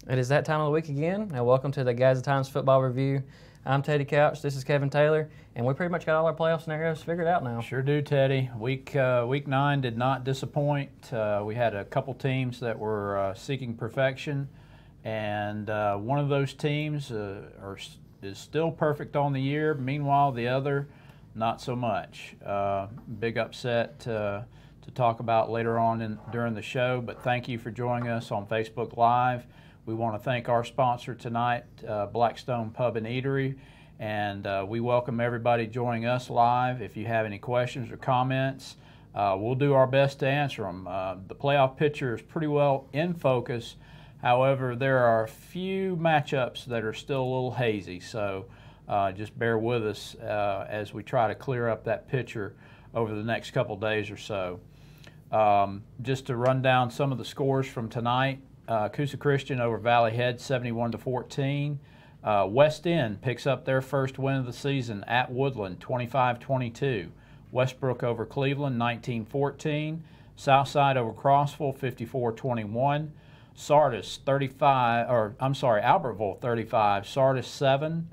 It is that time of the week again, and welcome to the Gadsden Times Football Review. I'm Teddy Couch, this is Kevin Taylor, and we pretty much got all our playoff scenarios figured out now. Sure do, Teddy. Week 9 did not disappoint. We had a couple teams that were seeking perfection, and one of those teams is still perfect on the year. Meanwhile, the other, not so much. Big upset to talk about later on during the show, but thank you for joining us on Facebook Live. We want to thank our sponsor tonight, Blackstone Pub and Eatery, and we welcome everybody joining us live. If you have any questions or comments, we'll do our best to answer them. The playoff picture is pretty well in focus. However, there are a few matchups that are still a little hazy, so just bear with us as we try to clear up that picture over the next couple days or so. Just to run down some of the scores from tonight. Coosa Christian over Valley Head 71-14. West End picks up their first win of the season at Woodland 25-22. Westbrook over Cleveland 19-14. Southside over Crossville 54-21. Sardis Albertville 35. Sardis 7.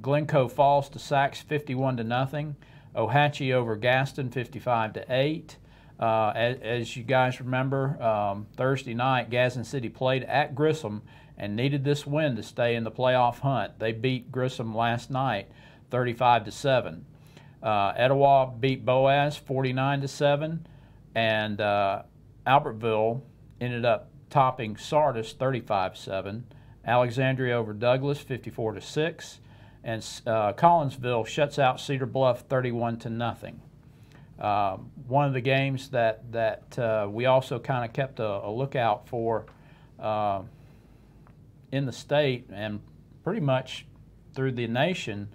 Glencoe falls to Sacs 51-0. Ohatchee over Gadsden 55-8. As you guys remember, Thursday night, Gadsden City played at Grissom and needed this win to stay in the playoff hunt. They beat Grissom last night 35-7. Etowah beat Boaz 49-7, and Albertville ended up topping Sardis 35-7. Alexandria over Douglas 54-6, and Collinsville shuts out Cedar Bluff 31-0. One of the games that we also kind of kept a lookout for in the state and pretty much through the nation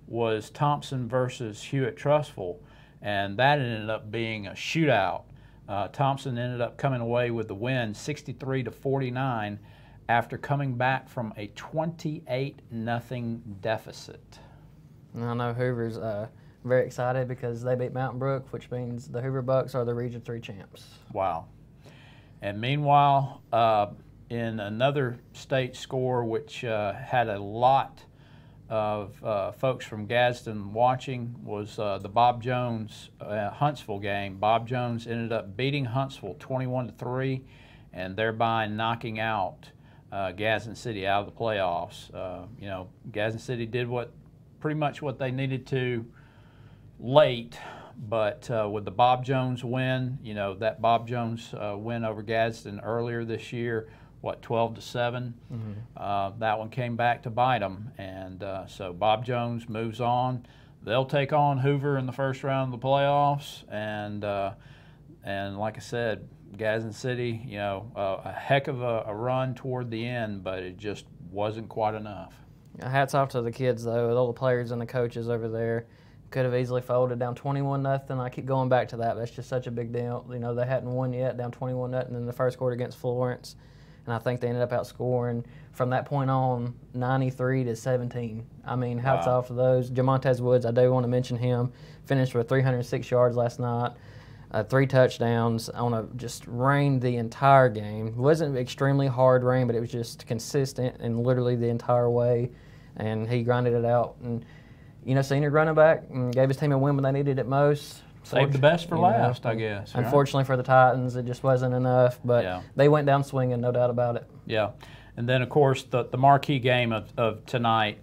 was Thompson versus Hewitt-Trussville, and that ended up being a shootout. Thompson ended up coming away with the win 63-49 after coming back from a 28-0 deficit. I know Hoover's very excited because they beat Mountain Brook, which means the Hoover Bucks are the Region 3 champs. Wow. And meanwhile, in another state score, which had a lot of folks from Gadsden watching, was the Bob Jones Huntsville game. Bob Jones ended up beating Huntsville 21-3 and thereby knocking out Gadsden City out of the playoffs. Gadsden City did pretty much what they needed to late, but with the Bob Jones win, that Bob Jones win over Gadsden earlier this year, 12-7, that one came back to bite them, and so Bob Jones moves on. They'll take on Hoover in the first round of the playoffs, and like I said, Gadsden City, a heck of a run toward the end, but it just wasn't quite enough. Hats off to the kids, though, with all the players and the coaches over there. Could have easily folded down 21-0. I keep going back to that. That's just such a big deal. They hadn't won yet, down 21-0 in the first quarter against Florence, and I think they ended up outscoring from that point on 93-17. I mean, hats off to those. Jamontez Woods, I do want to mention him. Finished with 306 yards last night, 3 touchdowns. Just reigned the entire game. It wasn't extremely hard rain, but it was just consistent and literally the entire way, and he grinded it out. And senior running back, and gave his team a win when they needed it most. Saved the best for last, I guess. Unfortunately for the Titans, it just wasn't enough, but they went down swinging, no doubt about it. Yeah. And then, of course, the marquee game of tonight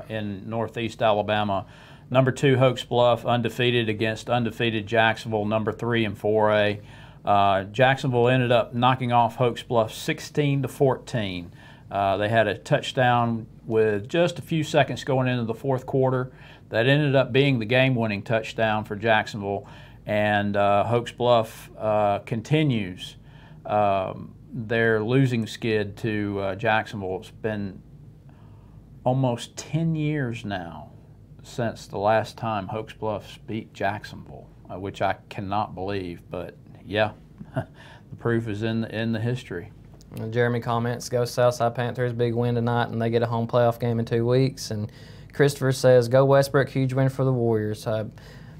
in Northeast Alabama, number 2 Hoax Bluff undefeated against undefeated Jacksonville, number 3 in 4A. Jacksonville ended up knocking off Hoax Bluff 16-14. They had a touchdown with just a few seconds going into the fourth quarter that ended up being the game-winning touchdown for Jacksonville. And Hoax Bluff continues their losing skid to Jacksonville. It's been almost 10 years now since the last time Hoax Bluffs beat Jacksonville, which I cannot believe. But, yeah, the proof is in the history. Jeremy comments, go Southside Panthers, big win tonight, and they get a home playoff game in 2 weeks. And Christopher says, go Westbrook, huge win for the Warriors.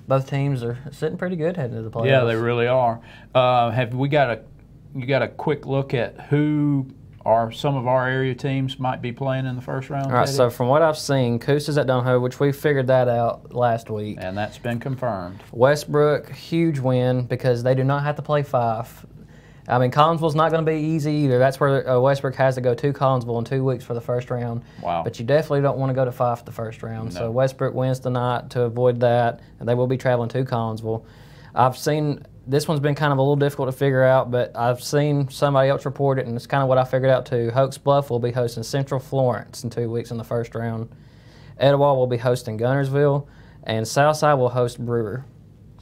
Both teams are sitting pretty good heading to the playoffs. Yeah, they really are. You got a quick look at who some of our area teams might be playing in the first round? All right, Teddy? so from what I've seen, Coos is at Donahoe, which we figured that out last week. And that's been confirmed. Westbrook, huge win because they do not have to play Fife. I mean, Collinsville's not going to be easy either. That's where Westbrook has to go to Collinsville in 2 weeks for the first round. Wow. But you definitely don't want to go to Fife the first round. No. So Westbrook wins tonight to avoid that, and they will be traveling to Collinsville. I've seen this one's been kind of a little difficult to figure out, but I've seen somebody else report it, and it's kind of what I figured out too. Hoax Bluff will be hosting Central Florence in 2 weeks in the first round. Etowah will be hosting Gunnersville, and Southside will host Brewer.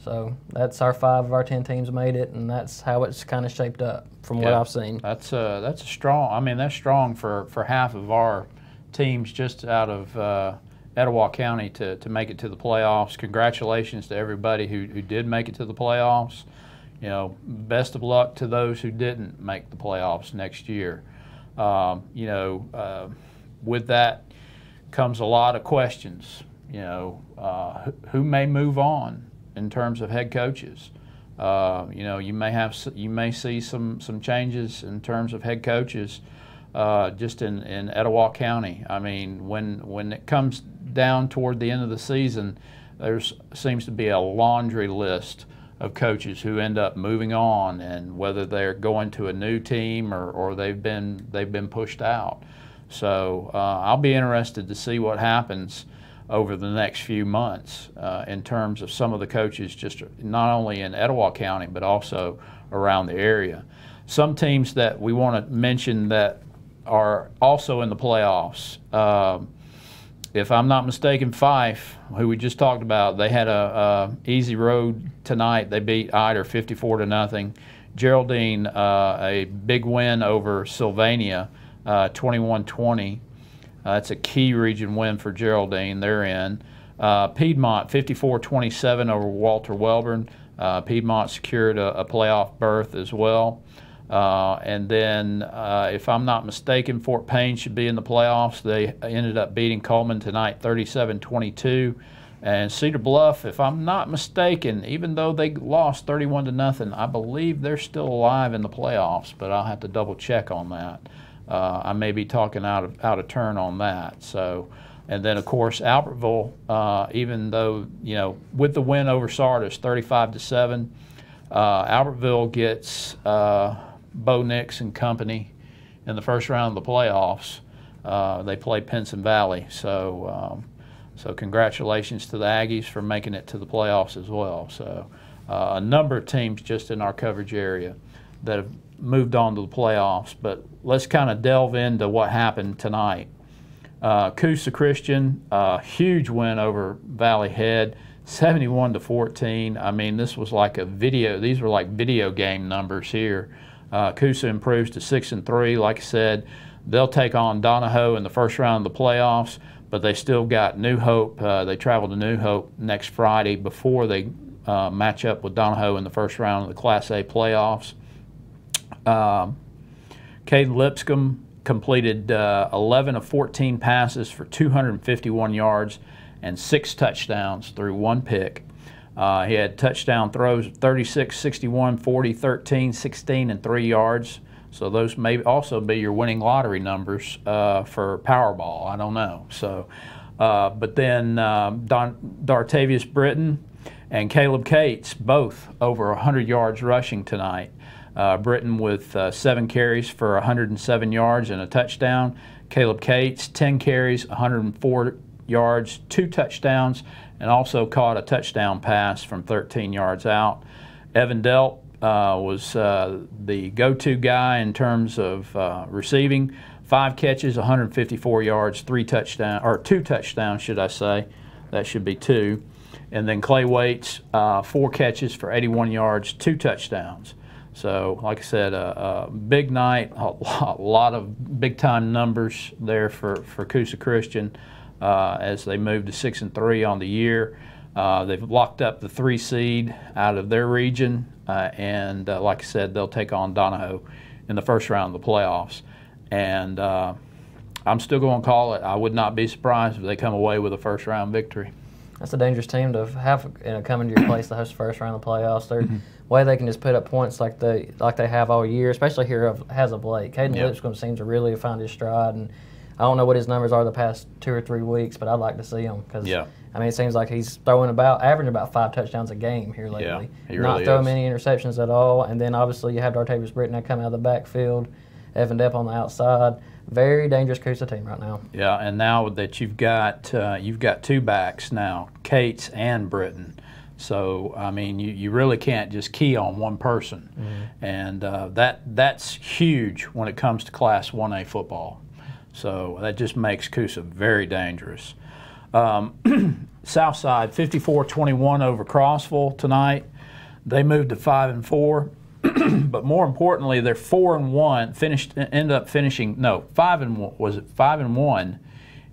So that's our 5 of our 10 teams made it, and that's how it's kind of shaped up from what I've seen. That's a strong. I mean, that's strong for half of our teams just out of Etowah County to make it to the playoffs. Congratulations to everybody who did make it to the playoffs. You know, best of luck to those who didn't make the playoffs next year. You know, with that comes a lot of questions. You know, who may move on in terms of head coaches. You know, you may see some changes in terms of head coaches just in Etowah County. I mean, when it comes down toward the end of the season, there seems to be a laundry list of coaches who end up moving on, and whether they're going to a new team or they've been pushed out. So I'll be interested to see what happens over the next few months in terms of some of the coaches, just not only in Etowah County but also around the area. Some teams that we want to mention that are also in the playoffs. If I'm not mistaken, Fife, who we just talked about, they had a easy road tonight. They beat Eider 54-0. Geraldine, a big win over Sylvania, 21-20. That's a key region win for Geraldine. They're in. Piedmont, 54-27 over Walter Welborn. Piedmont secured a playoff berth as well. And then, if I'm not mistaken, Fort Payne should be in the playoffs. They ended up beating Coleman tonight 37-22. And Cedar Bluff, if I'm not mistaken, even though they lost 31-0, I believe they're still alive in the playoffs, but I'll have to double check on that. I may be talking out of turn on that. So, and then of course Albertville, even though, you know, with the win over Sardis 35-7, Albertville gets Bo Nix and company in the first round of the playoffs. They play Pinson Valley. So so congratulations to the Aggies for making it to the playoffs as well. So a number of teams just in our coverage area that have moved on to the playoffs. But let's kind of delve into what happened tonight. Coosa Christian, huge win over Valley Head, 71-14. I mean, this was like a video. These were like video game numbers here. Coosa improves to 6-3. Like I said, they'll take on Donahoe in the first round of the playoffs, but they still got New Hope. They travel to New Hope next Friday before they match up with Donahoe in the first round of the Class A playoffs. Caden Lipscomb completed 11 of 14 passes for 251 yards and 6 touchdowns through 1 pick. He had touchdown throws of 36, 61, 40, 13, 16, and 3 yards. So those may also be your winning lottery numbers for Powerball. I don't know. So, but then Dartavius Britton and Caleb Cates, both over 100 yards rushing tonight. Britton with 7 carries for 107 yards and a touchdown. Caleb Cates, 10 carries, 104 yards, 2 touchdowns, and also caught a touchdown pass from 13 yards out. Evan Delp was the go-to guy in terms of receiving. 5 catches, 154 yards, 2 touchdowns, should I say. That should be 2. And then Clay Waits, 4 catches for 81 yards, 2 touchdowns. So, like I said, a big night, a lot of big-time numbers there for Coosa Christian as they move to 6-3 on the year. They've locked up the 3 seed out of their region, and like I said, they'll take on Donahoe in the first round of the playoffs. And I'm still going to call it. I would not be surprised if they come away with a first-round victory. That's a dangerous team to have come into your place to host the first round of the playoffs. They're way they can just put up points like they have all year, especially here as of late. Caden Lipscomb seems to really have found his stride, and I don't know what his numbers are the past 2 or 3 weeks, but I'd like to see him because I mean it seems like he's averaging about 5 touchdowns a game here lately. Yeah, he Not really throwing is. many interceptions at all, and then obviously you have Dartavius Britton come out of the backfield, Evan Depp on the outside. Very dangerous Coosa team right now. Yeah, and now that you've got 2 backs now, Cates and Britton. So I mean, you really can't just key on one person, and that's huge when it comes to Class 1A football. So that just makes Coosa very dangerous. Southside 54-21 over Crossville tonight. They moved to 5-4, but more importantly, they're 4-1. Ended up finishing 5-1. Was it 5-1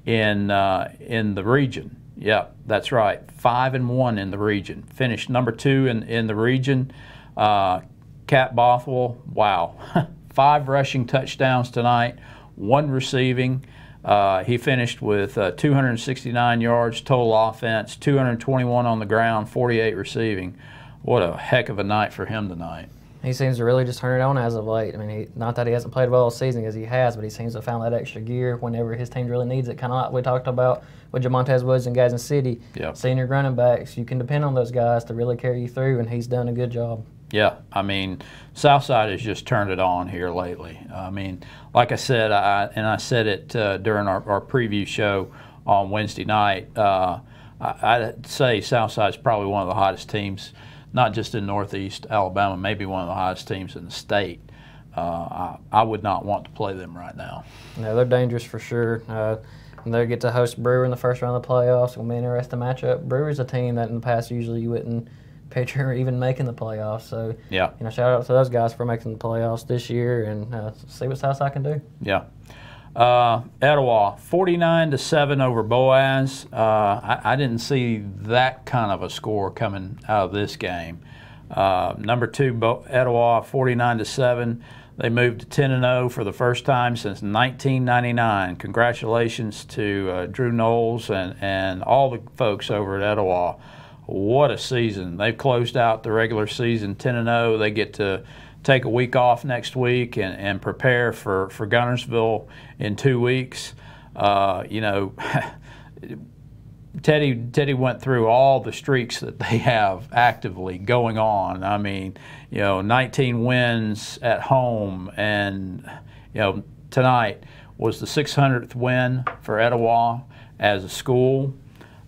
in the region? Yep, that's right. 5-1 in the region. Finished number 2 in the region. Cat Bothwell, wow, 5 rushing touchdowns tonight, 1 receiving. He finished with 269 yards total offense, 221 on the ground, 48 receiving. What a heck of a night for him tonight. He seems to really just turn it on as of late. I mean, not that he hasn't played well all season as he has, but he seems to have found that extra gear whenever his team really needs it. Kind of like we talked about with Jamontez Woods and Gadsden City, senior running backs. You can depend on those guys to really carry you through, and he's done a good job. Yeah, I mean, Southside has just turned it on here lately. I mean, like I said, I said it during our preview show on Wednesday night, I'd say Southside's probably one of the hottest teams, not just in Northeast Alabama, maybe one of the hottest teams in the state. I would not want to play them right now. No, they're dangerous for sure. They get to host Brewer in the first round of the playoffs. It'll be an interesting matchup. Brewer's a team that in the past usually you wouldn't picture even making the playoffs. So, shout out to those guys for making the playoffs this year, and see what Southside can do. Yeah. Etowah, 49-7 over Boaz. I didn't see that kind of a score coming out of this game. Number 2, Etowah, 49-7. They moved to 10-0 for the first time since 1999. Congratulations to Drew Knowles and all the folks over at Etowah. What a season. They've closed out the regular season 10-0. They get to take a week off next week and prepare for Gunnersville in 2 weeks. Teddy went through all the streaks that they have actively going on. I mean, 19 wins at home, and tonight was the 600th win for Etowah as a school.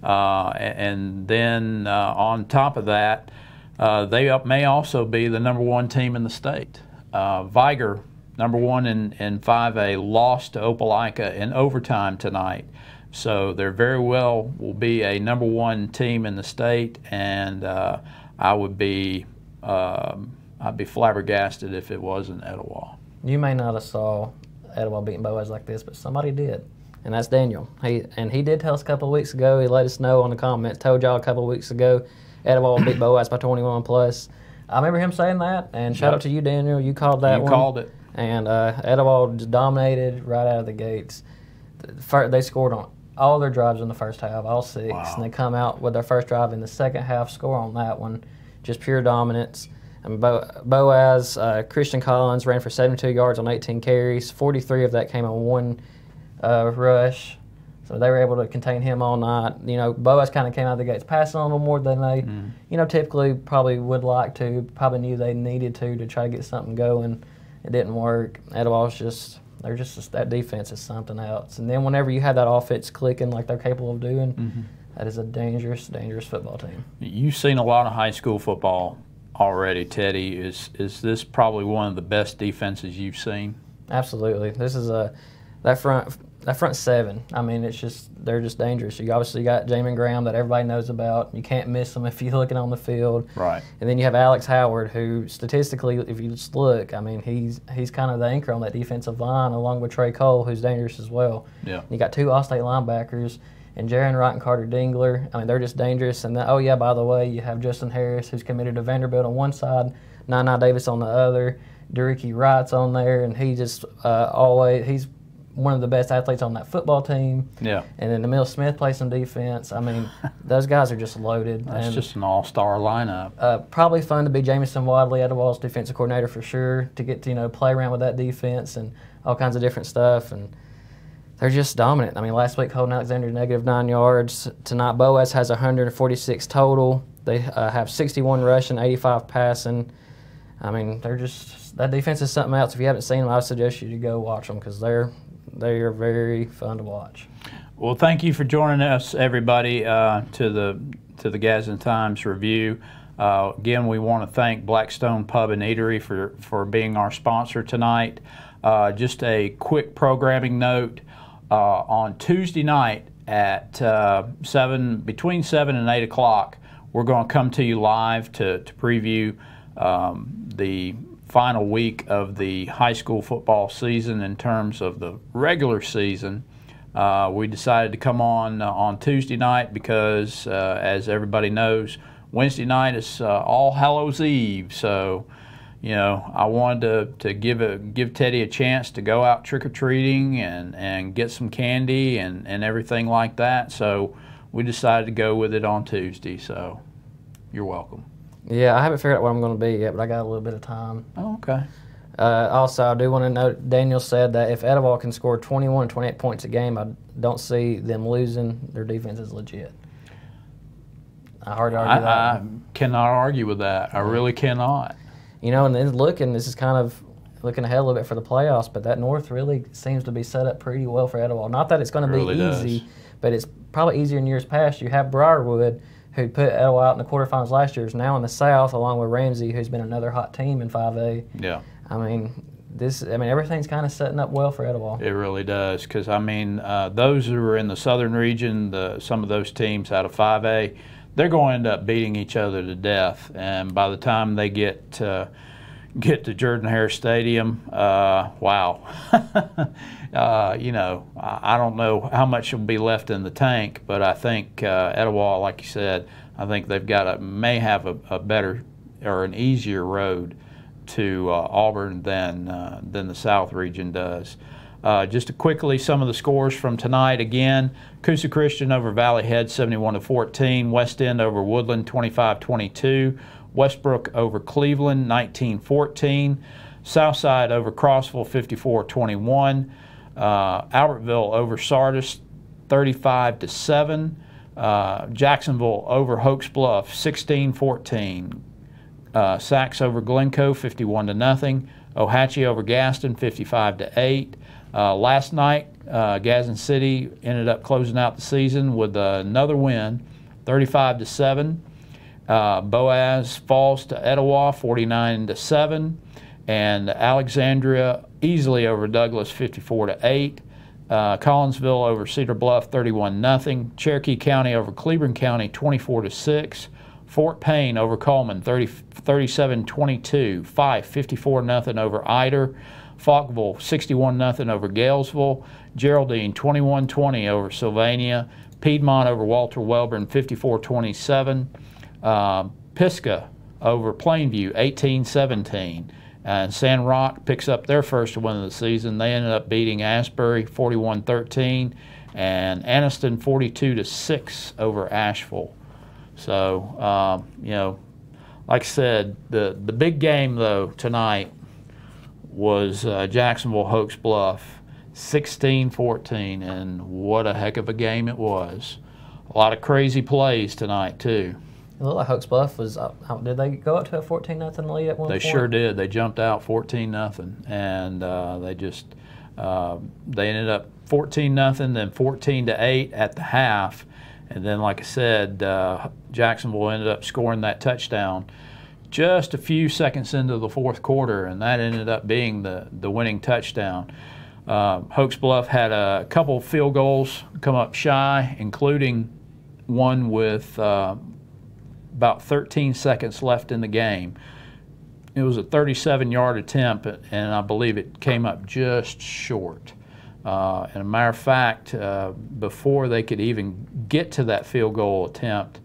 And then on top of that, they may also be the number 1 team in the state. Viger, number 1 in 5A, lost to Opelika in overtime tonight. So they're very well will be a number 1 team in the state, and I'd be flabbergasted if it wasn't Etowah. You may not have saw Etowah beating Boaz like this, but somebody did. And that's Daniel. He did tell us a couple of weeks ago. He let us know on the comments. Told y'all a couple of weeks ago, Etowah beat Boaz by 21 plus. I remember him saying that. And shout out to you, Daniel. You called that one. You called it. And Etowah just dominated right out of the gates. They scored on all their drives in the first half, all 6. Wow. And they come out with their first drive in the second half, score on that one. Just pure dominance. And Boaz, Christian Collins ran for 72 yards on 18 carries. 43 of that came on 1 rush, so they were able to contain him all night. Boaz kind of came out of the gates passing on a little more than they, typically probably would like to. Probably knew they needed to try to get something going. It didn't work. Etowah's that defense is something else. And then whenever you have that offense clicking like they're capable of doing, that is a dangerous, dangerous football team. You've seen a lot of high school football already, Teddy. Is this probably one of the best defenses you've seen? Absolutely. This is that front 7. I mean, they're just dangerous. You obviously got Jamin Graham that everybody knows about. You can't miss him if you're looking on the field. Right. And then you have Alex Howard, who statistically, if you just look, I mean, he's kind of the anchor on that defensive line, along with Trey Cole, who's dangerous as well. Yeah. You got 2 All-State linebackers, and Jaron Wright and Carter Dingler. I mean, they're just dangerous. And then, by the way, you have Justin Harris, who's committed to Vanderbilt on one side, Nana Davis on the other. Duricky Wright's on there, and he just he's one of the best athletes on that football team. Yeah. And then Emil Smith plays some defense. I mean, those guys are just loaded. That's just an all-star lineup. Probably fun to be Jamison Wadley, Etowah's defensive coordinator for sure, to get to, play around with that defense and all kinds of different stuff. And they're just dominant. I mean, last week Holden Alexander -9 yards. Tonight Boaz has 146 total. They have 61 rushing, 85 passing. I mean, that defense is something else. If you haven't seen them, I would suggest you to go watch them because they are very fun to watch. Well, thank you for joining us, everybody, to the Gadsden Times review. Again, we want to thank Blackstone Pub and Eatery for being our sponsor tonight. Just a quick programming note: on Tuesday night at between 7 and 8 o'clock, we're going to come to you live to preview the final week of the high school football season in terms of the regular season. We decided to come on Tuesday night because, as everybody knows, Wednesday night is All Hallows Eve. So, I wanted to give Teddy a chance to go out trick-or-treating and get some candy and everything like that. So we decided to go with it on Tuesday. So you're welcome. Yeah, I haven't figured out what I'm going to be yet, but I got a little bit of time. Oh, okay. Also, I do want to note, Daniel said that if Etowah can score 21 and 28 points a game, I don't see them losing. Their defense is legit. I hardly argue that. I cannot argue with that. I really cannot. And then this is kind of looking ahead a little bit for the playoffs, but that North really seems to be set up pretty well for Etowah. Not that it's going to be easy, but it's probably easier in years past. You have Briarwood, who put Etowah out in the quarterfinals last year, is now in the South, along with Ramsey, who's been another hot team in 5A. Yeah. I mean, everything's kind of setting up well for Etowah. It really does, because those who are in the southern region, some of those teams out of 5A, they're going to end up beating each other to death, and by the time they get to Jordan-Hare Stadium, wow. I don't know how much will be left in the tank, but I think Etowah, like you said, I think they've may have a better or an easier road to Auburn than the South region does. Just to quickly, some of the scores from tonight again: Coosa Christian over Valley Head 71-14, West End over Woodland 25-22, Westbrook over Cleveland 19-14, Southside over Crossville 54-21, Albertville over Sardis 35-7, Jacksonville over Hoax Bluff 16-14, Sachs over Glencoe 51-0, Ohatchee over Gadsden 55-8. Last night, Gadsden City ended up closing out the season with another win, 35-7. Boaz falls to Etowah 49-7, and Alexandria easily over Douglas 54-8. Collinsville over Cedar Bluff 31-0. Cherokee County over Cleburne County 24-6. Fort Payne over Coleman 37-22. Fife 54-0 over Eider. Falkville 61-0 over Galesville. Geraldine 21-20 over Sylvania. Piedmont over Walter Welborn 54-27. Pisgah over Plainview 18-17. And San Roque picks up their first win of the season. They ended up beating Asbury 41-13, and Anniston 42-6 over Asheville. So, like I said, the big game though tonight was Jacksonville Hoax Bluff 16-14, and what a heck of a game it was. A lot of crazy plays tonight too. It looked like Hoax Bluff was up. Did they go up to a 14-0 lead at one point? They sure did. They jumped out 14-0, and they ended up 14-0, then 14-8 at the half, and then, like I said, Jacksonville ended up scoring that touchdown just a few seconds into the fourth quarter, and that ended up being the winning touchdown. Hoax Bluff had a couple field goals come up shy, including one with about 13 seconds left in the game. It was a 37-yard attempt, and I believe it came up just short. And a matter of fact, before they could even get to that field goal attempt,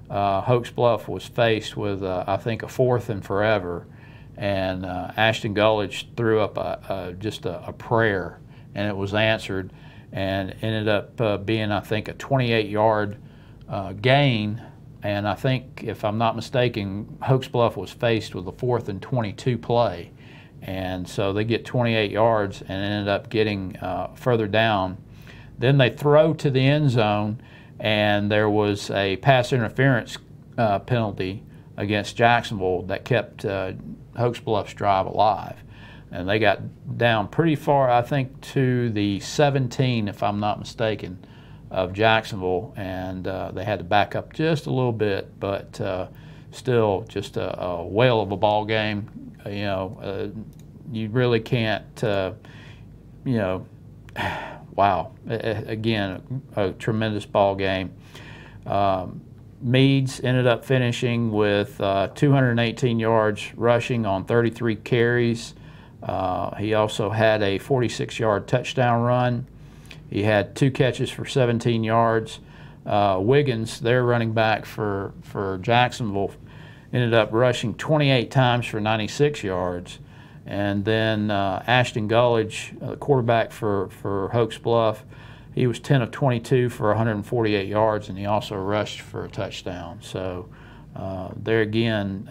Hoax Bluff was faced with, I think, a 4th and forever, and Ashton Gullidge threw up just a prayer and it was answered, and ended up being, I think, a 28-yard gain. And I think, if I'm not mistaken, Hoax Bluff was faced with a 4th and 22 play. And so they get 28 yards and ended up getting further down. Then they throw to the end zone, and there was a pass interference penalty against Jacksonville that kept Hoax Bluff's drive alive. And they got down pretty far, I think, to the 17, if I'm not mistaken, of Jacksonville, and they had to back up just a little bit, but still just a whale of a ball game. You really can't, wow, again, a tremendous ball game. Meads ended up finishing with 218 yards rushing on 33 carries. He also had a 46-yard touchdown run. He had 2 catches for 17 yards. Wiggins, their running back for Jacksonville, ended up rushing 28 times for 96 yards. And then Ashton Gullidge, quarterback for Hoax Bluff, he was 10 of 22 for 148 yards, and he also rushed for a touchdown. So there again,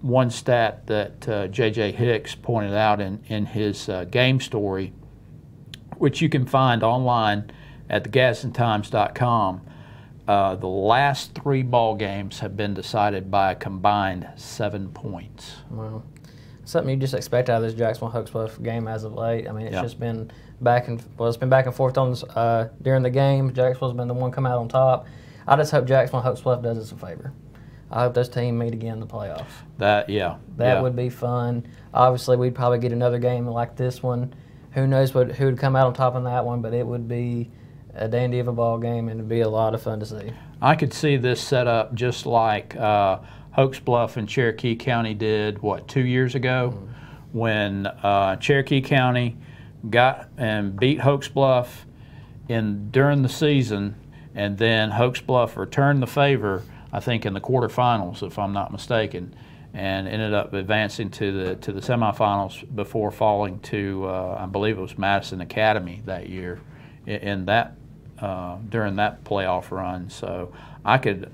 one stat that J.J. Hicks pointed out in his game story, which you can find online at thegadsdentimes.com. The last 3 ball games have been decided by a combined 7 points. Wow. Something you just expect out of this Jacksonville Hoax Bluff game as of late. I mean, it's just been it's been back and forth on during the game. Jacksonville's been the one come out on top. I just hope Jacksonville Hoax Bluff does us a favor. I hope this team meet again in the playoffs. That would be fun. Obviously, we'd probably get another game like this one. Who knows who would come out on top in that one, but it would be a dandy of a ball game, and it'd be a lot of fun to see. I could see this set up just like Hoax Bluff and Cherokee County did, 2 years ago, when Cherokee County got and beat Hoax Bluff during the season, and then Hoax Bluff returned the favor, I think, in the quarterfinals, if I'm not mistaken, and ended up advancing to the semifinals before falling to I believe it was Madison Academy that year in that during that playoff run. So I could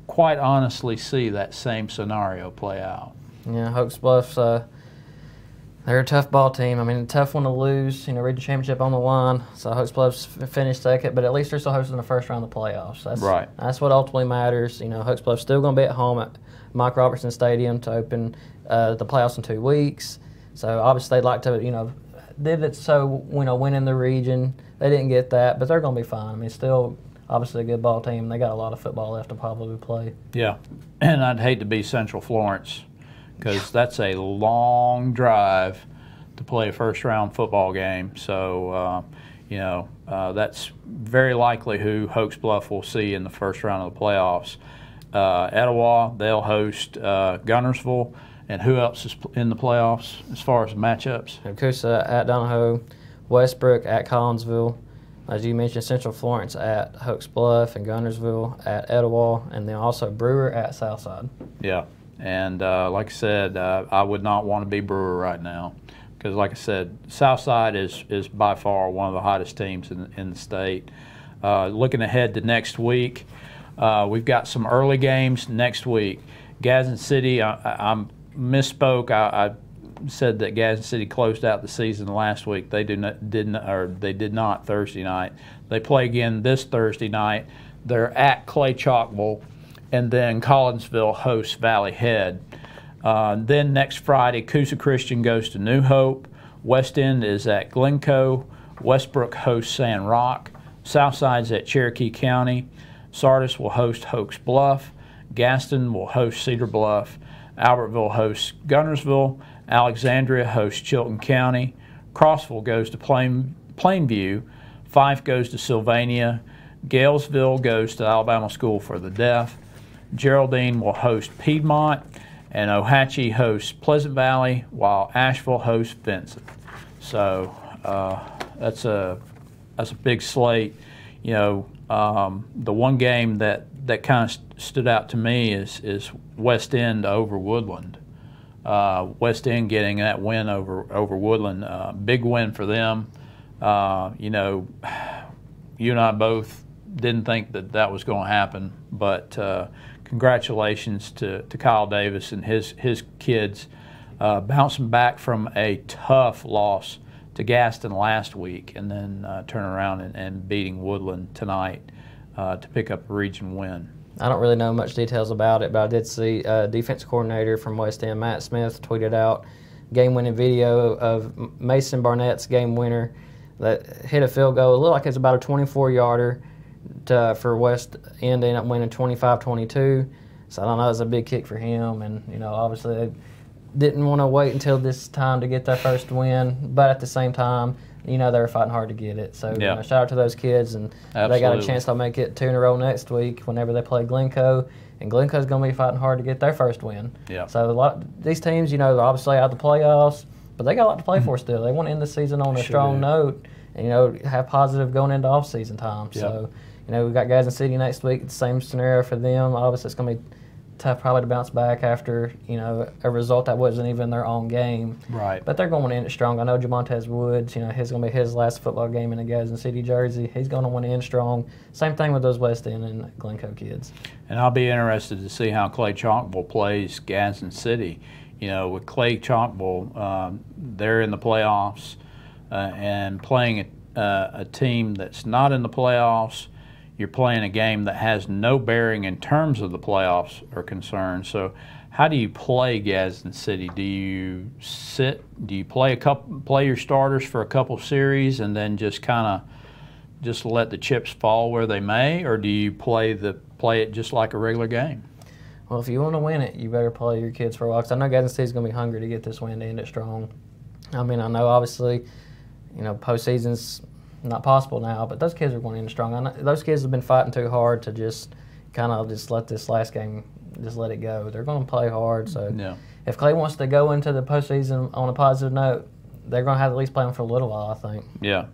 quite honestly see that same scenario play out. Yeah, Hoax Bluff's they're a tough ball team. I mean, a tough one to lose. Region championship on the line. So Hoax Bluff's finished second, but at least they're still hosting the first round of the playoffs. That's right. That's what ultimately matters. Hoax Bluff's still going to be at home at Mike Robertson Stadium to open the playoffs in 2 weeks. So obviously they'd like to, did it so win in the region. They didn't get that, but they're going to be fine. I mean, still obviously a good ball team. They got a lot of football left to probably play. Yeah, and I'd hate to be Central Florence, because that's a long drive to play a first-round football game. So, that's very likely who Hoax Bluff will see in the first round of the playoffs. Etowah, they'll host Gunnersville. And who else is in the playoffs as far as matchups? Coosa at Donahoe, Westbrook at Collinsville. As you mentioned, Central Florence at Hoax Bluff, and Gunnersville at Etowah, and then also Brewer at Southside. Yeah. And like I said, I would not want to be Brewer right now, because like I said, Southside is by far one of the hottest teams in the state. Looking ahead to next week, we've got some early games next week. Gadsden City, I misspoke. I said that Gadsden City closed out the season last week. They did not Thursday night. They play again this Thursday night. They're at Clay Chalkville. And then Collinsville hosts Valley Head. Then next Friday, Coosa Christian goes to New Hope. West End is at Glencoe. Westbrook hosts Sand Rock. Southside's at Cherokee County. Sardis will host Hoax Bluff. Gadsden will host Cedar Bluff. Albertville hosts Gunnersville. Alexandria hosts Chilton County. Crossville goes to Plainview. Fife goes to Sylvania. Galesville goes to Alabama School for the Deaf. Geraldine will host Piedmont, and Ohatchee hosts Pleasant Valley, while Asheville hosts Vincent. So that's a big slate. The one game that kind of stood out to me is West End over Woodland. West End getting that win over Woodland, big win for them. You know, you and I both didn't think that was going to happen, but congratulations to Kyle Davis and his kids bouncing back from a tough loss to Gadsden last week, and then turning around and beating Woodland tonight to pick up a region win. I don't really know much details about it, but I did see defense coordinator from West End, Matt Smith, tweeted out game-winning video of Mason Barnett's game winner that hit a field goal. It looked like it's about a 24-yarder for West End, ended up winning 25-22. So I don't know, it was a big kick for him, and you know, obviously they didn't want to wait until this time to get their first win, but at the same time, you know, they were fighting hard to get it. So you know, shout out to those kids, and Absolutely. They got a chance to make it 2 in a row next week whenever they play Glencoe, and Glencoe's going to be fighting hard to get their first win. Yeah. So these teams, you know, they're obviously out of the playoffs, but they got a lot to play for still. They want to end the season on a strong note, and you know, have positive going into off-season time. Yep. So you know, we've got Gadsden City next week. It's the same scenario for them. Obviously, it's going to be tough probably to bounce back after, you know, a result that wasn't even their own game. Right. But they're going to end it strong. I know Jamontez Woods, you know, he's going to be his last football game in a Gadsden City jersey. He's going to win in strong. Same thing with those West End and Glencoe kids. And I'll be interested to see how Clay Chalkbull plays Gadsden City. You know, with Clay Chalkbull, they're in the playoffs, and playing a team that's not in the playoffs, you're playing a game that has no bearing in terms of the playoffs are concerned. So how do you play Gadsden City? Do you play your starters for a couple series and then just let the chips fall where they may, or do you play it just like a regular game? Well, if you want to win it, you better play your kids for a while, because I know Gadsden City's going to be hungry to get this win to end it strong. I mean, I know obviously, you know, postseason's not possible now, but those kids are going in strong. I know those kids have been fighting too hard to just let this last game, just let it go. They're going to play hard. So if Clay wants to go into the postseason on a positive note, they're going to have to at least play them for a little while, I think. Yeah.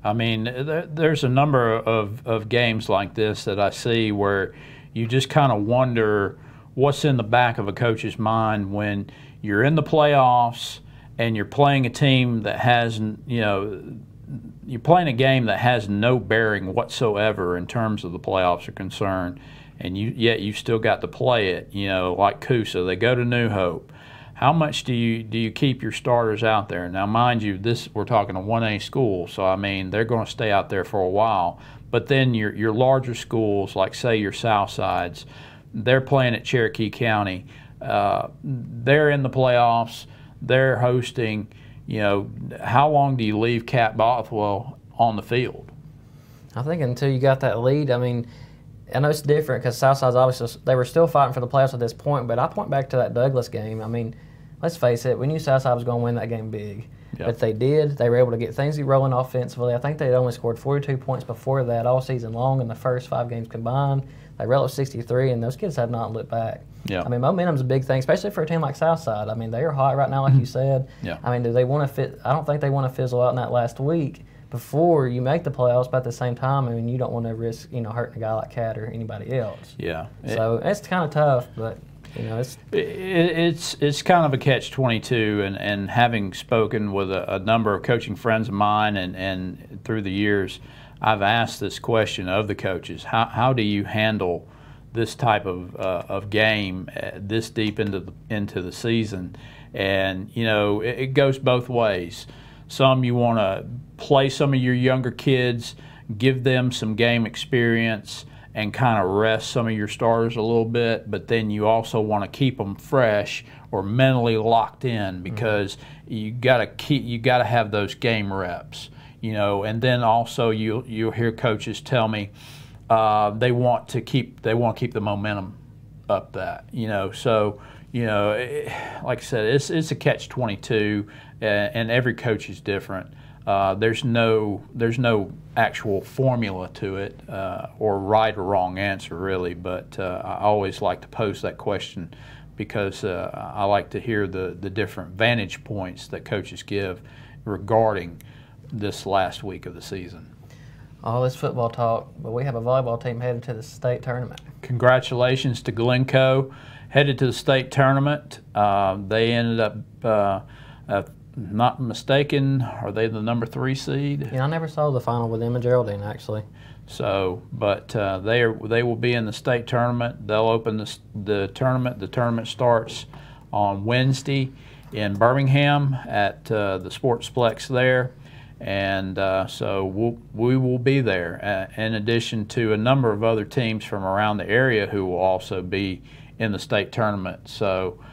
I mean, there's a number of games like this that I see where you just kind of wonder what's in the back of a coach's mind when you're in the playoffs and you're playing a team that has, you know, you're playing a game that has no bearing whatsoever in terms of the playoffs are concerned, and yet you still got to play it. You know, like Coosa, they go to New Hope. How much do you keep your starters out there? Now, mind you, we're talking a 1A school, so I mean they're going to stay out there for a while. But then your larger schools, like say your South Sides, they're playing at Cherokee County. They're in the playoffs. They're hosting. You know, how long do you leave Cat Bothwell on the field? I think until you got that lead. I mean, I know it's different because Southside's obviously, they were still fighting for the playoffs at this point, but I point back to that Douglas game. I mean, let's face it, we knew Southside was going to win that game big. Yep. But they did. They were able to get things rolling offensively. I think they had only scored 42 points before that all season long in the first 5 games combined. They rolled up 63, and those kids have not looked back. Yeah. I mean, momentum's a big thing, especially for a team like Southside. I mean, they are hot right now, like you said. Yeah. I mean, do they want to I don't think they want to fizzle out in that last week before you make the playoffs, but at the same time, I mean, you don't want to risk, you know, hurting a guy like Cat or anybody else. Yeah. So it's kind of tough, but, you know, it's kind of a catch-22, and having spoken with a number of coaching friends of mine and through the years, I've asked this question of the coaches: how do you handle this type of game this deep into the season? And you know, it goes both ways. Some you want to play some of your younger kids, give them some game experience, and kind of rest some of your starters a little bit. But then you also want to keep them fresh or mentally locked in, because you got to have those game reps. You know, and then also you'll hear coaches tell me they want to keep the momentum up. That, you know, so you know, like I said, it's a catch-22, and every coach is different. There's no actual formula to it, or right or wrong answer really. But I always like to pose that question because I like to hear the different vantage points that coaches give regarding this last week of the season. All this football talk, but we have a volleyball team headed to the state tournament. Congratulations to Glencoe, headed to the state tournament. They ended up, not mistaken, are they the number 3 seed? Yeah, I never saw the final with them and Geraldine, actually. So, but they will be in the state tournament. They'll open the tournament. The tournament starts on Wednesday in Birmingham at the Sportsplex there. And so we will be there, in addition to a number of other teams from around the area who will also be in the state tournament. So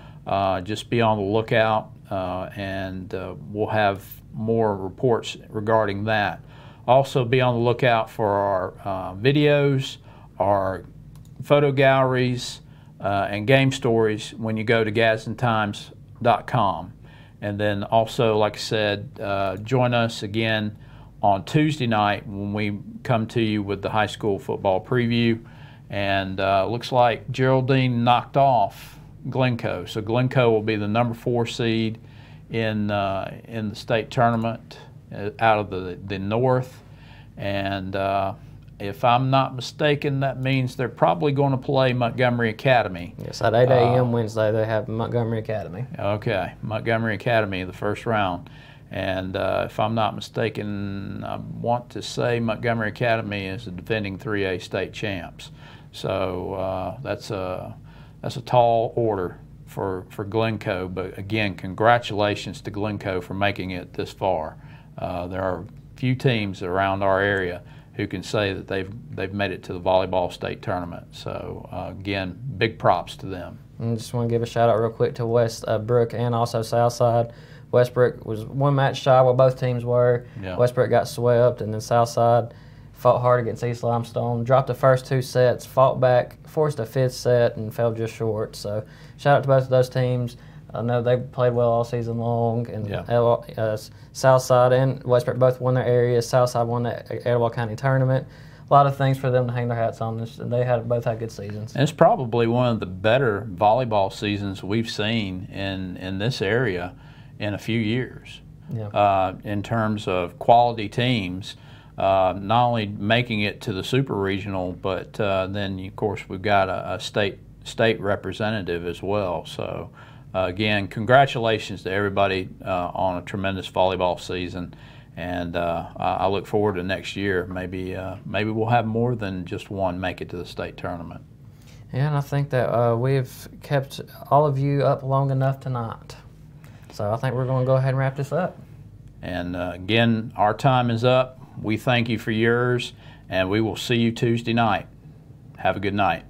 just be on the lookout, and we'll have more reports regarding that. Also be on the lookout for our videos, our photo galleries, and game stories when you go to GadsdenTimes.com. And then also, like I said, join us again on Tuesday night when we come to you with the high school football preview. And looks like Geraldine knocked off Glencoe. So Glencoe will be the number 4 seed in the state tournament out of the north. And if I'm not mistaken, that means they're probably going to play Montgomery Academy. Yes, at 8 a.m. Wednesday, they have Montgomery Academy. Okay, Montgomery Academy, the first round. And if I'm not mistaken, I want to say Montgomery Academy is the defending 3A state champs. So that's a tall order for Glencoe. But again, congratulations to Glencoe for making it this far. There are few teams around our area who can say that they've made it to the volleyball state tournament. So again, big props to them. And just want to give a shout out real quick to Westbrook and also Southside. Westbrook was one match shy, where both teams were. Yeah. Westbrook got swept, and then Southside fought hard against East Limestone, dropped the first 2 sets, fought back, forced a 5th set, and fell just short. So shout out to both of those teams. I know they played well all season long, and yeah. Southside and Westbrook both won their areas. Southside won the Etowah County tournament. A lot of things for them to hang their hats on. And they both had good seasons. And it's probably one of the better volleyball seasons we've seen in this area in a few years. Yeah. In terms of quality teams, not only making it to the super regional, but then of course we've got a state representative as well. So. Again, congratulations to everybody on a tremendous volleyball season, and I look forward to next year. Maybe we'll have more than just one make it to the state tournament. Yeah, and I think that we've kept all of you up long enough tonight. So I think we're going to go ahead and wrap this up. And again, our time is up. We thank you for yours, and we will see you Tuesday night. Have a good night.